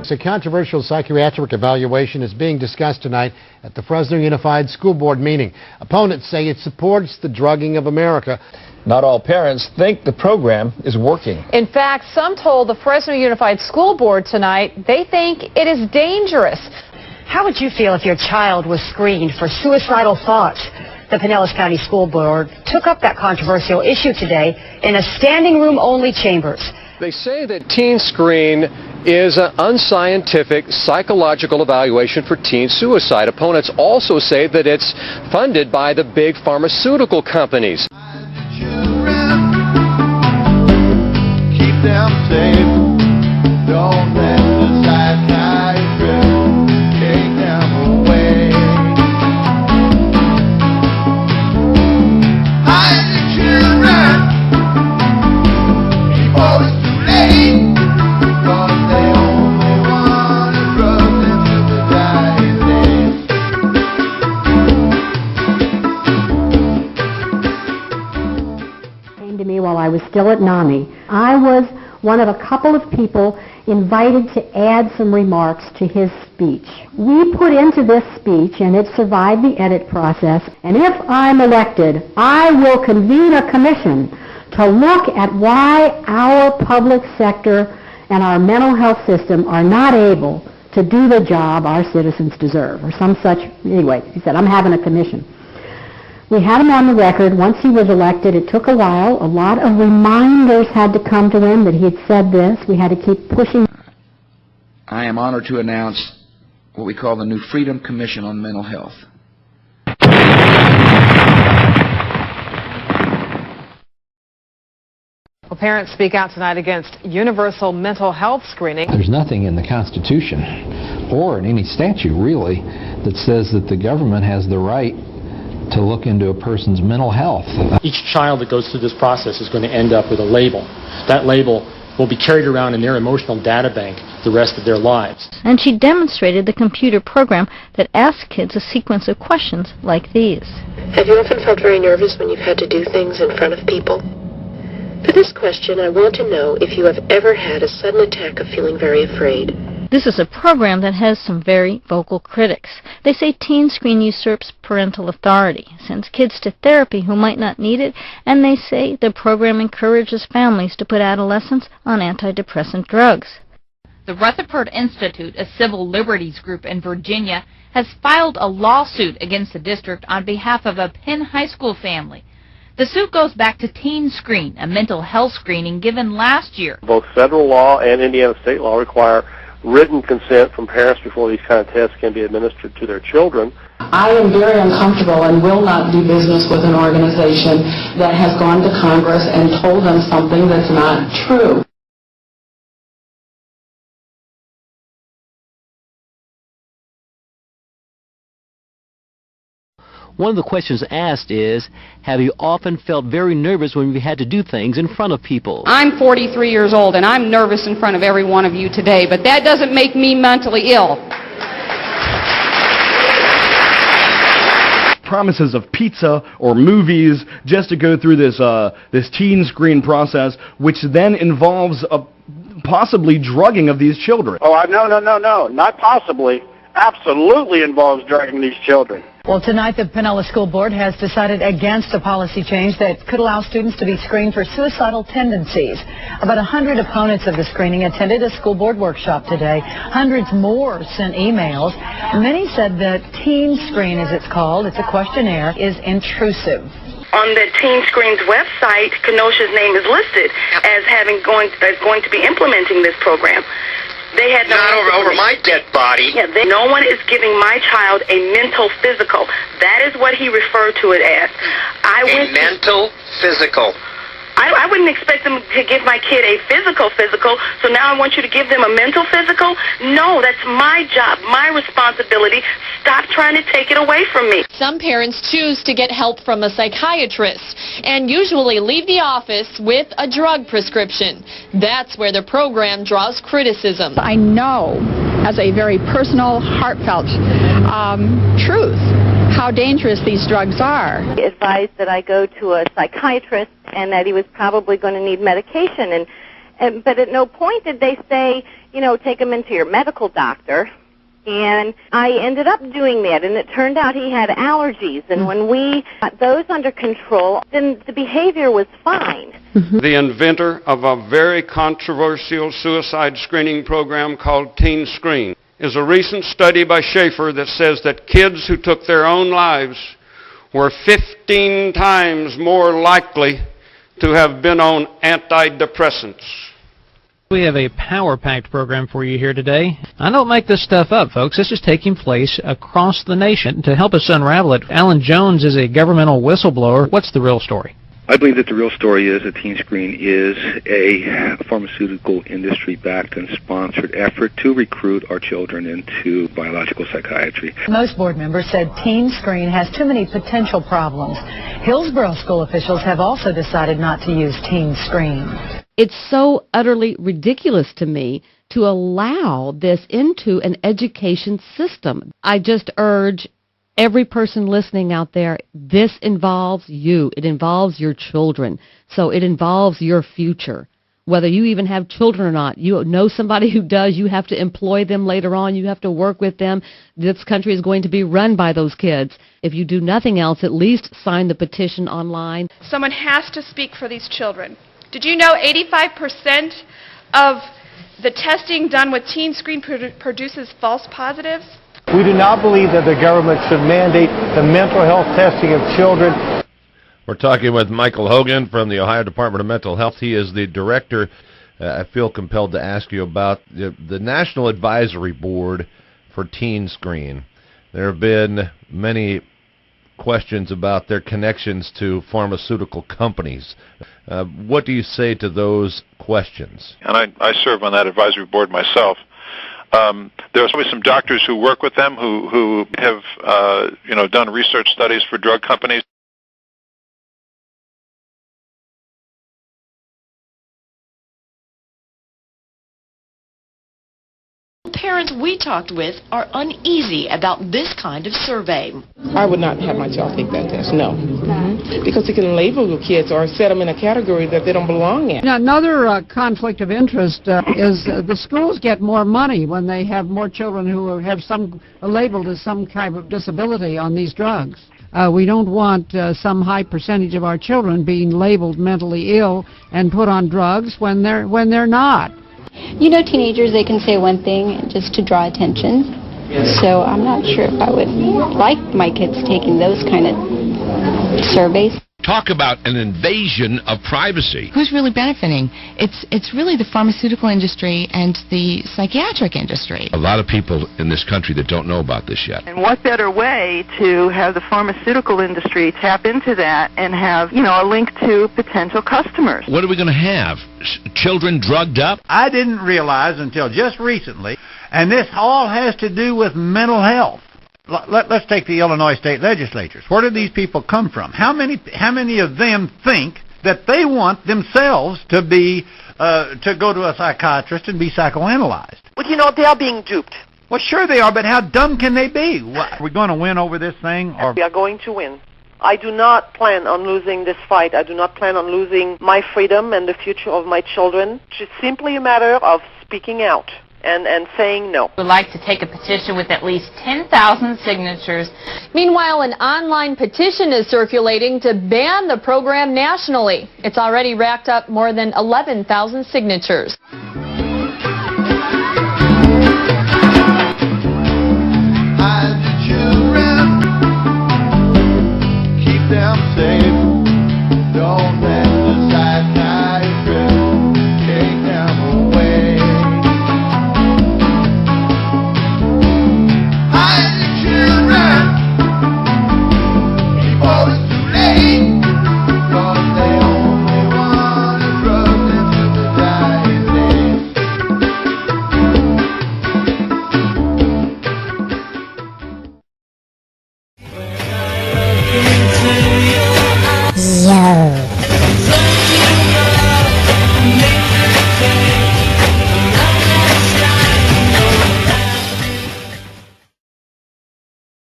Folks, a controversial psychiatric evaluation is being discussed tonight at the Fresno Unified School Board meeting. Opponents say it supports the drugging of America. Not all parents think the program is working. In fact, some told the Fresno Unified School Board tonight they think it is dangerous. How would you feel if your child was screened for suicidal thoughts? The Pinellas County School Board took up that controversial issue today in a standing room only chambers. They say that TeenScreen is an unscientific psychological evaluation for teen suicide. Opponents also say that it's funded by the big pharmaceutical companies. Keep them safe. Don't let the psychiatrist take them away. Hide the children before it's too late, because they only want to drug them to the dying day. Came to me while I was still at NAMI. I was one of a couple of people invited to add some remarks to his speech. We put into this speech, and it survived the edit process, and if I'm elected, I will convene a commission to look at why our public sector and our mental health system are not able to do the job our citizens deserve, or some such. Anyway, he said, I'm having a commission. We had him on the record. Once he was elected, it took a while. A lot of reminders had to come to him that he had said this. We had to keep pushing. I am honored to announce what we call the new Freedom Commission on Mental Health. Well, parents speak out tonight against universal mental health screening. There's nothing in the Constitution or in any statute, really, that says that the government has the right to look into a person's mental health. Each child that goes through this process is going to end up with a label. That label will be carried around in their emotional data bank the rest of their lives. And she demonstrated the computer program that asks kids a sequence of questions like these. Have you often felt very nervous when you've had to do things in front of people? For this question, I want to know if you have ever had a sudden attack of feeling very afraid. This is a program that has some very vocal critics. They say TeenScreen usurps parental authority, sends kids to therapy who might not need it, and they say the program encourages families to put adolescents on antidepressant drugs. The Rutherford Institute, a civil liberties group in Virginia, has filed a lawsuit against the district on behalf of a Penn High School family. The suit goes back to TeenScreen, a mental health screening given last year. Both federal law and Indiana state law require written consent from parents before these kind of tests can be administered to their children. I am very uncomfortable and will not do business with an organization that has gone to Congress and told them something that's not true. One of the questions asked is, have you often felt very nervous when you had to do things in front of people? I'm 43 years old and I'm nervous in front of every one of you today, but that doesn't make me mentally ill. Promises of pizza or movies just to go through this TeenScreen process, which then involves possibly drugging of these children. Oh, no, not possibly. Absolutely involves drugging these children. Well, tonight the Pinellas School Board has decided against a policy change that could allow students to be screened for suicidal tendencies. About 100 opponents of the screening attended a school board workshop today. Hundreds more sent emails. Many said that TeenScreen, as it's called, it's a questionnaire, is intrusive. On the TeenScreen's website, Kenosha's name is listed as going to be implementing this program. They had not over my dead body. Yeah, no one is giving my child a mental physical. That is what he referred to it as. Mental physical. I wouldn't expect them to give my kid a physical, so now I want you to give them a mental physical? No, that's my job, my responsibility. Stop trying to take it away from me. Some parents choose to get help from a psychiatrist and usually leave the office with a drug prescription. That's where the program draws criticism. I know, as a very personal, heartfelt truth, how dangerous these drugs are. He advised that I go to a psychiatrist and that he was probably going to need medication, But at no point did they say, you know, take him into your medical doctor. And I ended up doing that, and it turned out he had allergies. And when we got those under control, then the behavior was fine. The inventor of a very controversial suicide screening program called TeenScreen is a recent study by Schaefer that says that kids who took their own lives were 15 times more likely to have been on antidepressants. We have a power-packed program for you here today. I don't make this stuff up, folks. This is taking place across the nation. To help us unravel it, Alan Jones is a governmental whistleblower. What's the real story? I believe that the real story is that TeenScreen is a pharmaceutical industry-backed and sponsored effort to recruit our children into biological psychiatry. Most board members said TeenScreen has too many potential problems. Hillsborough school officials have also decided not to use TeenScreen. It's so utterly ridiculous to me to allow this into an education system. I just urge every person listening out there, this involves you. It involves your children. So it involves your future. Whether you even have children or not, you know somebody who does, you have to employ them later on. You have to work with them. This country is going to be run by those kids. If you do nothing else, at least sign the petition online. Someone has to speak for these children. Did you know 85% of the testing done with TeenScreen produces false positives? We do not believe that the government should mandate the mental health testing of children. We're talking with Michael Hogan from the Ohio Department of Mental Health. He is the director. I feel compelled to ask you about the National Advisory Board for TeenScreen. There have been many questions about their connections to pharmaceutical companies. What do you say to those questions? And I serve on that advisory board myself. There are some doctors who work with them who have done research studies for drug companies. Parents we talked with are uneasy about this kind of survey. I would not have my child take that test, no. Because it can label the kids or set them in a category that they don't belong in. Another conflict of interest is the schools get more money when they have more children who have labeled as some kind of disability on these drugs. We don't want some high percentage of our children being labeled mentally ill and put on drugs when they're not. You know, teenagers, they can say one thing just to draw attention. So I'm not sure if I would like my kids taking those kind of surveys. Talk about an invasion of privacy. Who's really benefiting? It's really the pharmaceutical industry and the psychiatric industry. A lot of people in this country that don't know about this yet. And what better way to have the pharmaceutical industry tap into that and have, a link to potential customers? What are we going to have? Children drugged up? I didn't realize until just recently, and this all has to do with mental health. Let's take the Illinois state legislatures. Where do these people come from? How many of them think that they want themselves to go to a psychiatrist and be psychoanalyzed? Well, they are being duped. Well, sure they are, but how dumb can they be? Are we going to win over this thing? Or? We are going to win. I do not plan on losing this fight. I do not plan on losing my freedom and the future of my children. It's simply a matter of speaking out and saying no. We'd like to take a petition with at least 10,000 signatures. Meanwhile, an online petition is circulating to ban the program nationally. It's already racked up more than 11,000 signatures. Hide the children, keep them safe. Don't let the psychiatrist take them away. Hide the children before it's too late, 'cause they only want to drug them to the dying day. Yo.